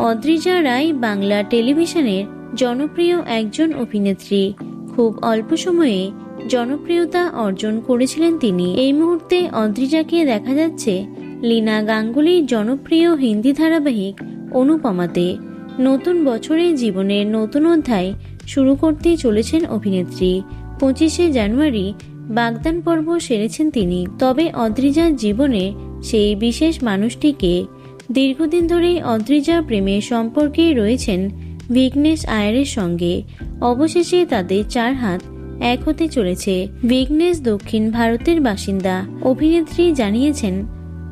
অদ্রিজা রায় বাংলা টেলিভিশনের জনপ্রিয় একজন অভিনেত্রী। খুব অল্প সময়ে জনপ্রিয়তা অর্জন করেছিলেন তিনি। এই মুহূর্তে অদ্রিজাকে দেখা যাচ্ছে লীনা গাঙ্গুলির জনপ্রিয় হিন্দি ধারাবাহিক অনুপমাতে। নতুন বছরে জীবনের নতুন অধ্যায় শুরু করতে চলেছেন অভিনেত্রী। 25শে জানুয়ারি বাগদান পর্ব সেরেছেন তিনি। তবে অদ্রিজার জীবনে সেই বিশেষ মানুষটিকে দীর্ঘদিন ধরেই অদ্রিজা প্রেমের সম্পর্কে রয়েছেন বিঘ্নেশ আয়ারের সঙ্গে। অবশেষে তাদের 4 হাত এক হতে চলেছে। বিঘ্নেশ দক্ষিণ ভারতের বাসিন্দা। অভিনেত্রী জানিয়েছেন,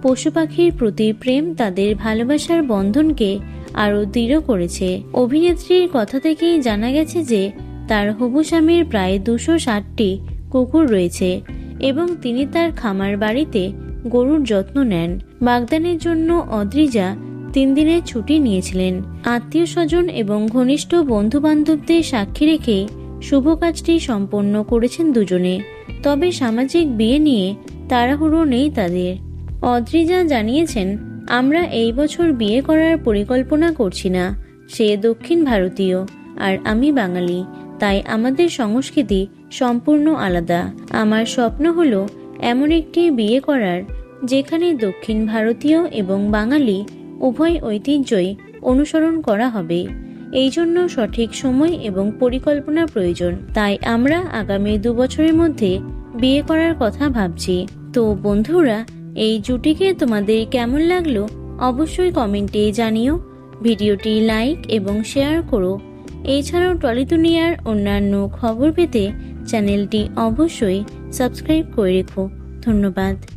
পশু পাখির প্রতি প্রেম তাদের ভালোবাসার বন্ধনকে আরও দৃঢ় করেছে। অভিনেত্রীর কথা থেকেই জানা গেছে যে তার হবু স্বামীর প্রায় 260টি কুকুর রয়েছে এবং তিনি তার খামার বাড়িতে গরুর যত্ন নেন। বাগদানের জন্য অদ্রিজা 3 দিনের ছুটি নিয়েছিলেন। আত্মীয় স্বজন এবং ঘনিষ্ঠ বন্ধু বান্ধবদের সাক্ষী রেখে শুভ কাজটি সম্পন্ন করেছেন দুজনে। তবে সামাজিক বিয়ে নিয়ে তাড়াহুড়ো নেই তাদের। অদ্রিজা জানিয়েছেন, আমরা এই বছর বিয়ে করার পরিকল্পনা করছি না। সে দক্ষিণ ভারতীয় আর আমি বাঙালি, তাই আমাদের সংস্কৃতি সম্পূর্ণ আলাদা। আমার স্বপ্ন হলো এমন একটি বিয়ে করার যেখানে দক্ষিণ ভারতীয় এবং বাঙালি উভয় ঐতিহ্যই অনুসরণ করা হবে। এই জন্য সঠিক সময় এবং পরিকল্পনা প্রয়োজন। তাই আমরা আগামী 2 বছরের মধ্যে বিয়ে করার কথা ভাবছি। তো বন্ধুরা, এই জুটিকে তোমাদের কেমন লাগলো অবশ্যই কমেন্টে জানিও। ভিডিওটি লাইক এবং শেয়ার করো। এছাড়াও টলি দুনিয়ার অন্যান্য খবর পেতে চ্যানেলটি অবশ্যই সাবস্ক্রাইব করে রেখো। ধন্যবাদ।